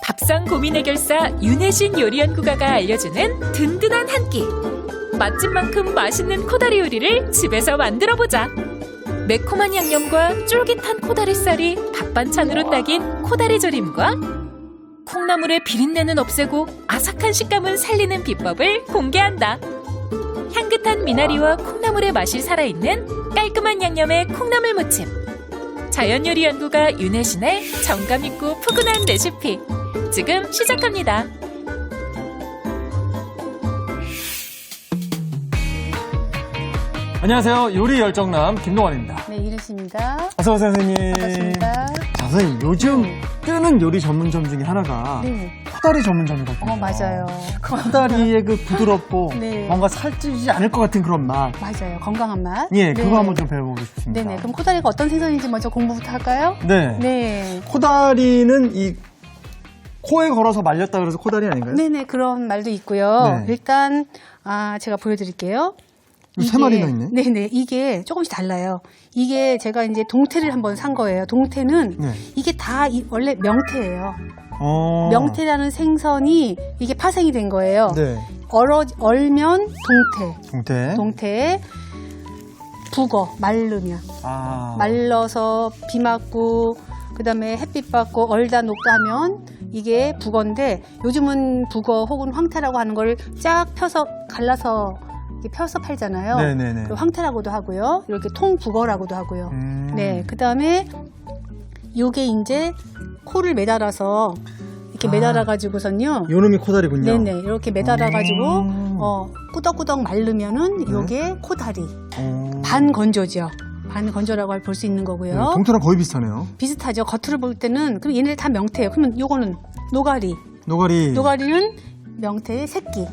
밥상 고민 해결사 윤혜신 요리연구가가 알려주는 든든한 한 끼. 맛집만큼 맛있는 코다리 요리를 집에서 만들어보자. 매콤한 양념과 쫄깃한 코다리살이 밥반찬으로 딱인 코다리 조림과 콩나물의 비린내는 없애고 아삭한 식감은 살리는 비법을 공개한다. 향긋한 미나리와 콩나물의 맛이 살아있는 깔끔한 양념의 콩나물 무침. 자연요리연구가 윤혜신의 정감있고 푸근한 레시피. 지금 시작합니다. 안녕하세요. 요리 열정남 김동환입니다. 네, 이르십니다. 어서오세요, 선생님. 반갑습니다. 자, 선생님, 요즘 뜨는 요리 전문점 중에 하나가 네. 코다리 전문점이거든요. 맞아요. 코다리의 그 부드럽고 네. 뭔가 살찌지 않을 것 같은 그런 맛. 맞아요. 건강한 맛. 예, 네. 그거 한번 좀 배워보고 싶습니다. 네네. 그럼 코다리가 어떤 생선인지 먼저 공부부터 할까요? 네. 네. 코다리는 이 코에 걸어서 말렸다 그래서 코다리 아닌가요? 네네. 그런 말도 있고요. 네. 일단, 제가 보여드릴게요. 세 마리나 있네. 네네. 이게 조금씩 달라요. 이게 제가 이제 동태를 한번 산 거예요. 동태는 네. 이게 다 원래 명태예요. 어. 명태라는 생선이 이게 파생이 된 거예요. 네. 얼면 동태. 동태. 동태. 북어, 마르면. 말러서 비 맞고 그다음에 햇빛 받고 얼다 녹다 하면 이게 북어인데 요즘은 북어 혹은 황태라고 하는 걸 쫙 펴서 갈라서 이렇게 펴서 팔잖아요. 네네네. 황태라고도 하고요. 이렇게 통북어라고도 하고요. 네, 그다음에 요게 이제 코를 매달아서 이렇게 매달아 가지고선요. 요놈이 코다리군요. 네네, 이렇게 매달아 가지고 꾸덕꾸덕 마르면은 요게 코다리. 반건조죠. 반건조라고 볼 수 있는 거고요. 네, 동태랑 거의 비슷하네요. 비슷하죠. 겉으로 볼 때는 그럼 얘네들 다 명태예요. 그러면 요거는 노가리. 노가리는 명태의 새끼.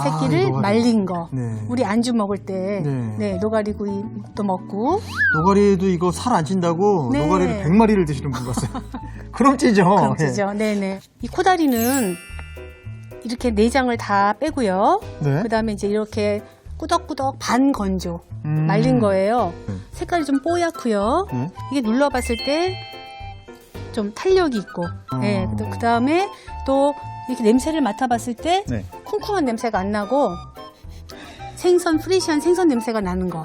새끼를 노가리. 말린 거. 네. 우리 안주 먹을 때 네. 노가리 구이도 먹고. 노가리도 이거 살 안 찐다고 네. 노가리를 100마리를 드시는 분 봤어요. 그럼 찌죠. 그럼 찌죠. 네네. 이 코다리는 이렇게 내장을 다 빼고요. 네. 그다음에 이제 이렇게 꾸덕꾸덕 반건조 말린 거예요. 색깔이 좀 뽀얗고요. 이게 눌러봤을 때 좀 탄력이 있고. 네. 그다음에 또 이렇게 냄새를 맡아봤을 때 네. 쿰쿰한 냄새가 안 나고 생선 프레시한 생선 냄새가 나는 거.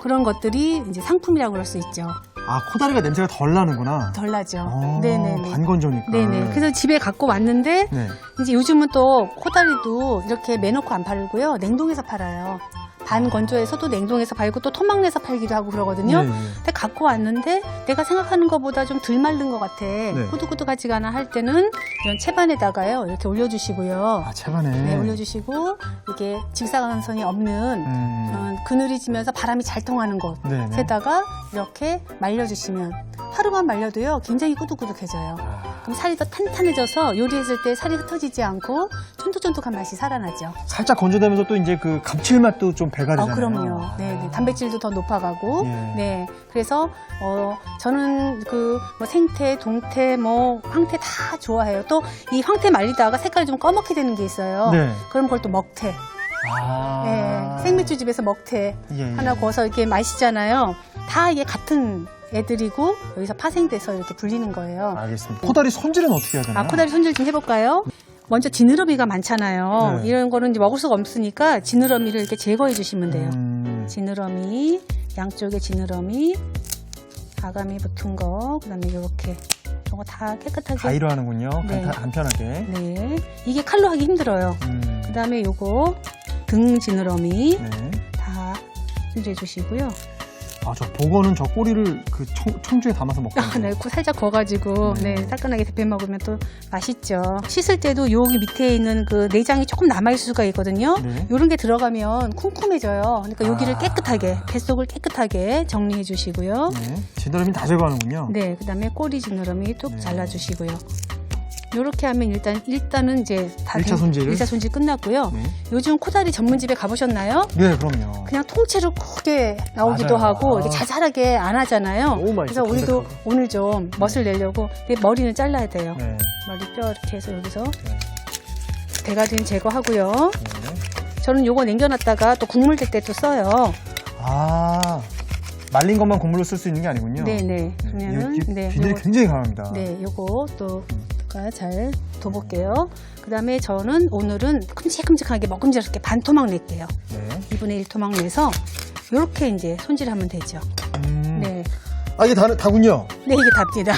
그런 것들이 이제 상품이라고 그럴 수 있죠. 코다리가 냄새가 덜 나는구나. 덜 나죠. 아, 네네네. 반건조니까. 네네. 그래서 집에 갖고 왔는데 네. 이제 요즘은 또 코다리도 이렇게 매놓고 안 팔고요. 냉동해서 팔아요. 반건조해서도 냉동해서 팔고 또 토막내서 팔기도 하고 그러거든요. 네. 근데 갖고 왔는데 내가 생각하는 것보다 좀 덜 마른 것 같아. 꾸덕꾸덕하지가 않아 할 때는 이런 채반에다가요. 이렇게 올려주시고요. 채반에. 네, 올려주시고 이렇게 직사광선이 없는 그늘이 지면서 바람이 잘 통하는 곳에다가 이렇게 말려주시면 하루만 말려도요. 굉장히 꾸덕꾸덕해져요. 그럼 살이 더 탄탄해져서 요리했을 때 살이 흩어지지 않고 쫀득쫀득한 맛이 살아나죠. 살짝 건조되면서 또 이제 그 감칠맛도 좀 배가 되잖아요. 그럼요. 네, 단백질도 더 높아가고. 예. 네, 그래서 저는 뭐 생태, 동태, 뭐 황태 다 좋아해요. 또 이 황태 말리다가 색깔이 좀 검게 되는 게 있어요. 네. 그럼 그걸 또 먹태. 네, 생맥주 집에서 먹태 하나 구워서 이렇게 마시잖아요. 다 이게 같은 애들이고 여기서 파생돼서 이렇게 불리는 거예요. 알겠습니다. 코다리 손질은 어떻게 해야 되나요? 코다리 손질 좀 해볼까요? 먼저 지느러미가 많잖아요. 네. 이런 거는 이제 먹을 수가 없으니까 지느러미를 이렇게 제거해 주시면 돼요. 지느러미, 양쪽에 지느러미, 아가미 붙은 거, 그다음에 이렇게 이거 다 깨끗하게. 가위로 하는군요. 네. 간편하게. 네, 이게 칼로 하기 힘들어요. 그다음에 요거 등 지느러미 네. 다 손질해 주시고요. 저 복어는 저 꼬리를 그 청주에 담아서 먹거든요. 네, 살짝 구워가지고 따끈하게 데펴 먹으면 또 맛있죠. 씻을 때도 여기 밑에 있는 그 내장이 조금 남아있을 수가 있거든요. 네. 이런 게 들어가면 쿰쿰해져요. 그러니까 여기를 깨끗하게, 뱃속을 깨끗하게 정리해 주시고요. 네. 지느러미 다 제거하는군요. 네, 그 다음에 꼬리 지느러미 뚝 잘라주시고요. 이렇게 하면 일단은 이제 다 1차 손질. 1차 손질 끝났고요. 네. 요즘 코다리 전문집에 가보셨나요? 네, 그럼요. 그냥 통째로 크게 나오기도 맞아요. 하고 이렇게 자잘하게 안 하잖아요. 너무 맛있어, 그래서 우리도 담백하고. 오늘 좀 멋을 내려고 머리는 잘라야 돼요. 네. 머리 뼈 이렇게 해서 여기서 대가리는 제거하고요. 네. 저는 요거 남겨놨다가 또 국물 될 때 또 써요. 말린 것만 국물로 쓸 수 있는 게 아니군요. 네네. 그러면은 비늘이 굉장히 강합니다. 네, 요거 또 잘 둬볼게요. 그 다음에 저는 오늘은 큼직큼직하게 먹음직스럽게 반 토막 낼게요. 네. 2분의 1 토막 내서 이렇게 이제 손질하면 되죠. 네. 아, 이게 다군요. 네, 이게 답니다.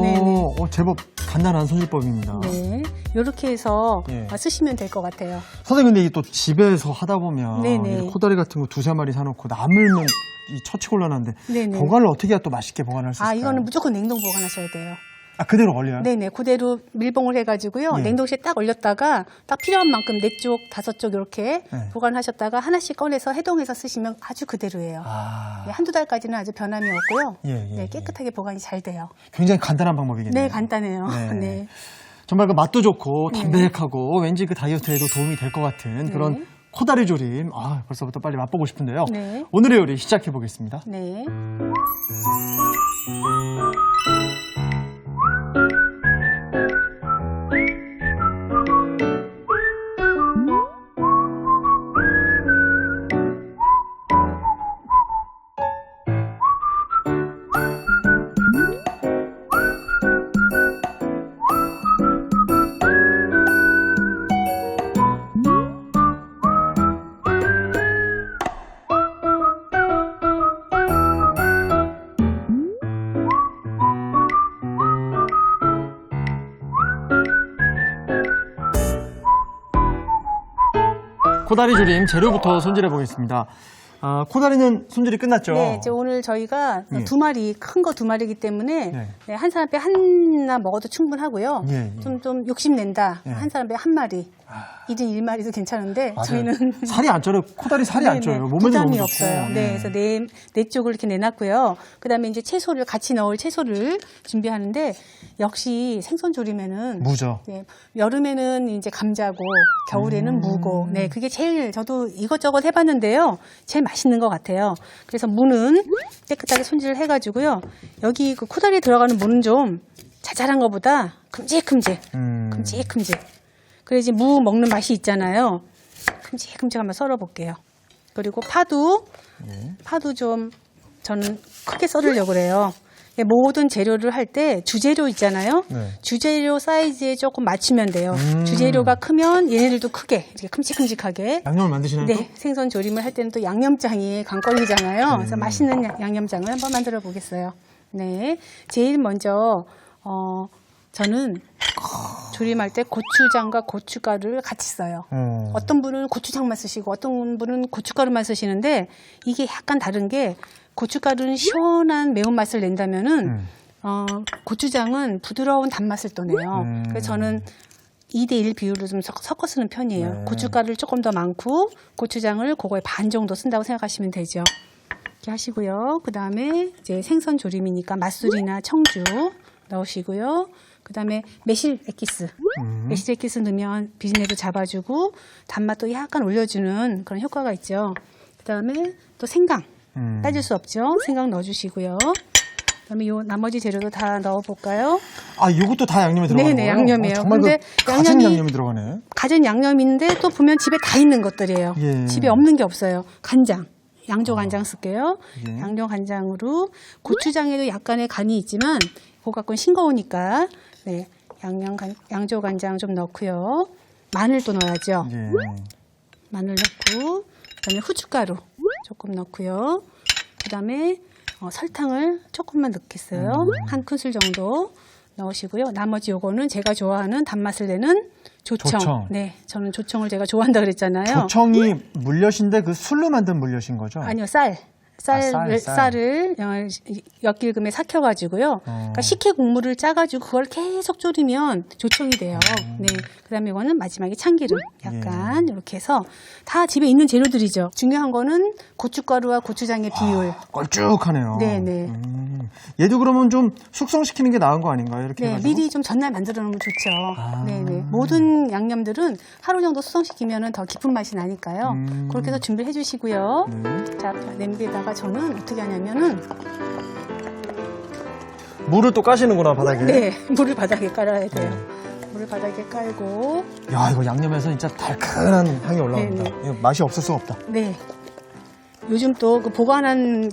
네네. 제법 간단한 손질법입니다. 네. 이렇게 해서 예. 쓰시면 될 것 같아요. 선생님, 근데 이게 또 집에서 하다 보면 네네. 이렇게 코다리 같은 거 2-3마리 사놓고 남으면 이 처치곤란한데 네네. 보관을 어떻게 해야 또 맛있게 보관할 수 있을까요? 이거는 무조건 냉동 보관하셔야 돼요. 아, 그대로 걸려요? 네네. 그대로 밀봉을 해가지고요. 예. 냉동실에 딱 얼렸다가 딱 필요한 만큼 4쪽, 5쪽 이렇게 네. 보관하셨다가 하나씩 꺼내서 해동해서 쓰시면 아주 그대로예요. 네, 한두 달까지는 아주 변함이 없고요. 네, 깨끗하게 보관이 잘 돼요. 굉장히 간단한 방법이겠네요. 네, 간단해요. 네. 네. 정말 그 맛도 좋고 담백하고 왠지 그 다이어트에도 도움이 될 것 같은 그런 코다리 조림. 벌써부터 빨리 맛보고 싶은데요. 네. 오늘의 요리 시작해 보겠습니다. 네. 코다리 조림 재료부터 손질해 보겠습니다. 코다리는 손질이 끝났죠? 네, 이제 오늘 저희가 예. 2마리, 큰 거 2마리이기 때문에 네. 네, 한 사람에 하나 먹어도 충분하고요. 예, 예. 좀 욕심낸다. 예. 한 사람에 한 마리. 1인 1마리도 괜찮은데 맞아요. 저희는 살이 안 쪄요. 코다리 살이 안 쪄요. 몸에도 부담이 너무 없어요. 좋고. 네, 그래서 네 쪽을 이렇게 내놨고요. 그다음에 이제 채소를 같이 넣을 채소를 준비하는데 역시 생선 조림에는 무죠. 네, 여름에는 이제 감자고 겨울에는 무고. 네, 그게 제일 저도 이것저것 해봤는데요. 제일 맛있는 것 같아요. 그래서 무는 깨끗하게 손질을 해가지고요. 여기 그 코다리에 들어가는 무는 좀 자잘한 것보다 큼직큼직. 그래야지 무 먹는 맛이 있잖아요. 큼직큼직 한번 썰어볼게요. 그리고 파도 좀 저는 크게 썰으려고 그래요. 모든 재료를 할 때 주재료 있잖아요. 네. 주재료 사이즈에 조금 맞추면 돼요. 주재료가 크면 얘네들도 크게 이렇게 큼직큼직하게. 양념을 만드시나요? 네, 생선 조림을 할 때는 또 양념장이 관건이잖아요. 그래서 맛있는 양념장을 한번 만들어 보겠어요. 네, 제일 먼저 저는 조림할 때 고추장과 고춧가루를 같이 써요. 어떤 분은 고추장만 쓰시고 어떤 분은 고춧가루만 쓰시는데 이게 약간 다른 게 고춧가루는 시원한 매운맛을 낸다면은 고추장은 부드러운 단맛을 또 내요. 그래서 저는 2대1 비율로 좀 섞어 쓰는 편이에요. 네. 고춧가루를 조금 더 많고 고추장을 그거의 반 정도 쓴다고 생각하시면 되죠. 이렇게 하시고요. 그 다음에 이제 생선 조림이니까 맛술이나 청주 넣으시고요. 그 다음에 매실 에키스. 매실 에키스 넣으면 비린내도 잡아주고 단맛도 약간 올려주는 그런 효과가 있죠. 그 다음에 또 생강. 빠질 수 없죠. 생강 넣어주시고요. 그 다음에 요 나머지 재료도 다 넣어볼까요? 이것도 다 양념에 들어가는 네네, 거예요? 양념이에요. 정말 근데 가진 양념이 들어가네. 가진 양념인데 또 보면 집에 다 있는 것들이에요. 예. 집에 없는 게 없어요. 간장. 양조 간장 쓸게요. 예. 양조 간장으로 고추장에도 약간의 간이 있지만 그거 갖고는 싱거우니까 네, 양조 간장 좀 넣고요. 마늘 또 넣어야죠. 예. 마늘 넣고 그다음에 후춧가루 조금 넣고요. 그다음에 설탕을 조금만 넣겠어요. 한 큰술 정도 넣으시고요. 나머지 요거는 제가 좋아하는 단맛을 내는 조청. 네, 저는 조청을 제가 좋아한다 그랬잖아요. 조청이 물엿인데 그 술로 만든 물엿인 거죠? 아니요, 쌀을 엿길금에 삭혀가지고요. 그러니까 식혜 국물을 짜가지고 그걸 계속 졸이면 조청이 돼요. 네. 그다음에 이거는 마지막에 참기름 약간 이렇게 해서 다 집에 있는 재료들이죠. 중요한 거는 고춧가루와 고추장의 비율. 걸쭉하네요. 네네. 얘도 그러면 좀 숙성시키는 게 나은 거 아닌가요? 이렇게 네, 해가지고? 미리 좀 전날 만들어 놓으면 좋죠. 네네. 모든 양념들은 하루 정도 숙성시키면 더 깊은 맛이 나니까요. 그렇게 해서 준비를 해주시고요. 자, 냄비에다가 저는 어떻게 하냐면은 물을 또 까시는구나, 바닥에. 네, 물을 바닥에 깔아야 돼요. 물을 바닥에 깔고 야, 이거 양념에서 진짜 달큰한 향이 올라옵니다. 네네. 이거 맛이 없을 수가 없다. 네. 요즘 또 그 보관하는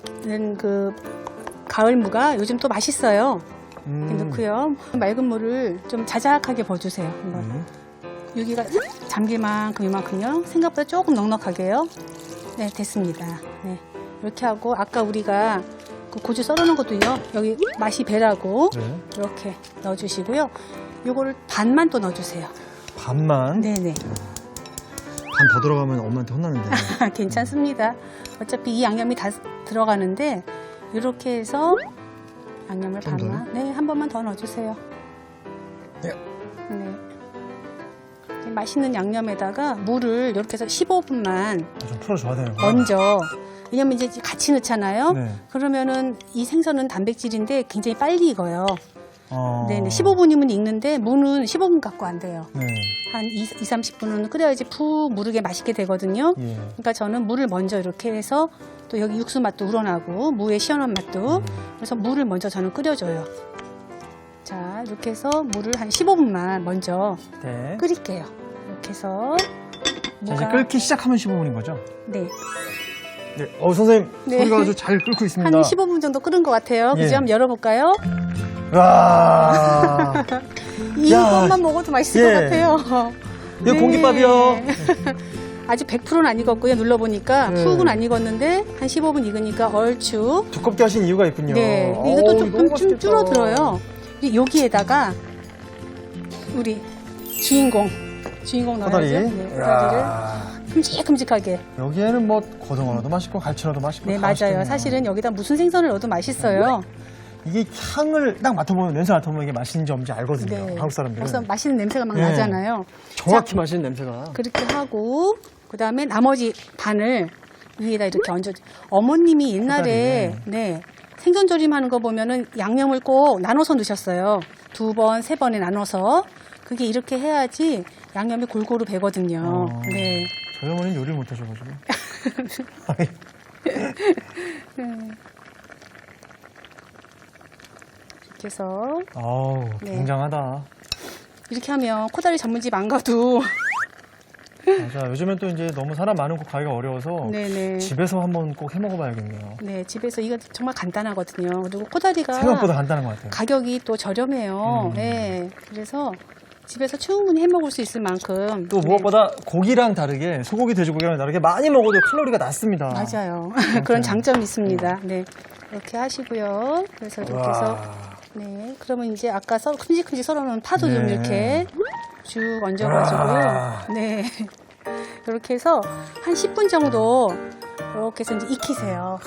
그 가을무가 요즘 또 맛있어요. 이렇게 넣고요. 맑은 물을 좀 자작하게 부어주세요. 한번. 여기가 잠길 만큼 이만큼요. 생각보다 조금 넉넉하게요. 네, 됐습니다. 네, 이렇게 하고 아까 우리가 그 고추 썰어놓은 것도요. 여기 맛이 배라고 네. 이렇게 넣어주시고요. 요거를 반만 또 넣어주세요. 반만? 네네. 반 더 들어가면 엄마한테 혼나는데. 괜찮습니다. 어차피 이 양념이 다 들어가는데 이렇게 해서 양념을 좀 반만, 네, 한 번만 더 넣어주세요. 네. 네. 이 맛있는 양념에다가 물을 이렇게 해서 15분만 좀 풀어줘야 되는 먼저. 왜냐면 이제 같이 넣잖아요. 네. 그러면은 이 생선은 단백질인데 굉장히 빨리 익어요. 네네. 15분. 15분이면 익는데 무는 15분 갖고 안 돼요. 네. 한 30분은 끓여야지 푹 무르게 맛있게 되거든요. 예. 그러니까 저는 물을 먼저 이렇게 해서 또 여기 육수 맛도 우러나고 무의 시원한 맛도 그래서 물을 먼저 저는 끓여줘요. 자, 이렇게 해서 물을 한 15분만 먼저 네. 끓일게요. 이렇게 해서 자, 이제 끓기 시작하면 15분인 거죠? 네. 네. 선생님 네. 소리가 아주 잘 끓고 있습니다. 한 15분 정도 끓은 것 같아요. 예. 그죠? 한번 열어볼까요? 와. 이것만 먹어도 맛있을 예. 것 같아요. 이거 공깃밥이요. 아직 100%는 안 익었고요. 눌러보니까 네. 푹은 안 익었는데 한 15분 익으니까 얼추. 두껍게 하신 이유가 있군요. 네, 이것도 좀 줄어들어요. 여기에다가 우리 주인공 넣어야죠. 코다리. 네, 코다리를 큼직큼직하게. 여기에는 뭐 고등어도 맛있고 갈치라도 맛있고. 네, 다 맞아요. 맛있겠네요. 사실은 여기다 무슨 생선을 넣어도 맛있어요. 이게 향을 딱 맡아보면 냄새 맡아보면 이게 맛있는지 없는지 알거든요. 네. 한국 사람들은. 그래서 맛있는 냄새가 막 네. 나잖아요. 정확히 맛있는 냄새가. 그렇게 하고 그다음에 나머지 반을 위에다 이렇게 얹어. 어머님이 옛날에 네, 생선조림하는 거 보면은 양념을 꼭 나눠서 넣으셨어요. 2번, 3번에 나눠서. 그게 이렇게 해야지 양념이 골고루 배거든요. 네. 저희 어머니는 요리를 못하셔가지고. 이렇게 해서 아우, 네. 굉장하다. 이렇게 하면 코다리 전문집 안 가도 맞아. 요즘엔 또 이제 너무 사람 많은 곳 가기가 어려워서 네네. 집에서 한번 꼭 해 먹어봐야겠네요. 네, 집에서 이거 정말 간단하거든요. 그리고 코다리가 생각보다 간단한 것 같아요. 가격이 또 저렴해요. 네, 그래서 집에서 충분히 해 먹을 수 있을 만큼. 또 무엇보다 고기랑 다르게 소고기, 돼지고기랑 다르게 많이 먹어도 칼로리가 낮습니다. 맞아요. 그런 장점이 있습니다. 네, 이렇게 하시고요. 그래서 이렇게 해서 네, 그러면 이제 아까 큼직큼직 썰어놓은 파도 좀 네. 이렇게 쭉 얹어가지고요. 네, 이렇게 해서 한 10분 정도 이렇게 해서 이제 익히세요.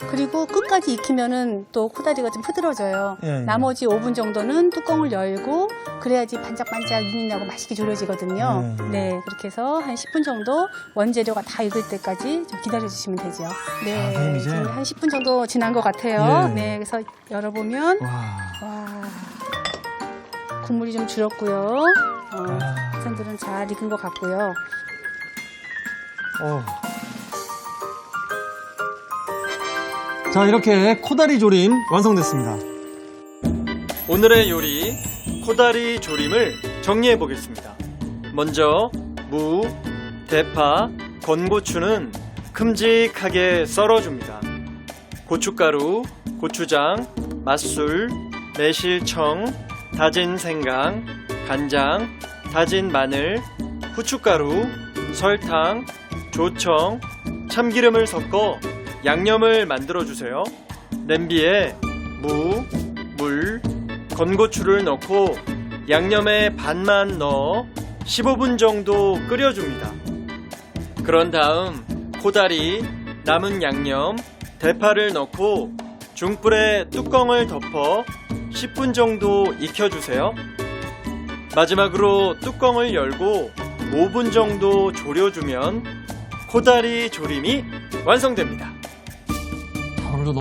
그리고 끝까지 익히면은 또 코다리가 좀 흐드러져요. 예. 나머지 5분 정도는 뚜껑을 열고 그래야지 반짝반짝 윤이 나고 맛있게 졸여지거든요. 네, 그렇게 해서 한 10분 정도 원재료가 다 익을 때까지 좀 기다려주시면 되죠. 네, 선생님 이제 지금 한 10분 정도 지난 것 같아요. 예. 네, 그래서 열어보면 와. 국물이 좀 줄었고요. 생선들은 잘 익은 것 같고요. 자, 이렇게 코다리 조림 완성됐습니다. 오늘의 요리 코다리 조림을 정리해 보겠습니다. 먼저 무, 대파, 건고추는 큼직하게 썰어줍니다. 고춧가루, 고추장, 맛술, 매실청, 다진 생강, 간장, 다진 마늘, 후춧가루, 설탕, 조청, 참기름을 섞어 양념을 만들어주세요. 냄비에 무, 물, 건고추를 넣고 양념에 반만 넣어 15분 정도 끓여줍니다. 그런 다음 코다리, 남은 양념, 대파를 넣고 중불에 뚜껑을 덮어 10분 정도 익혀주세요. 마지막으로 뚜껑을 열고 5분 정도 졸여주면 코다리 조림이 완성됩니다.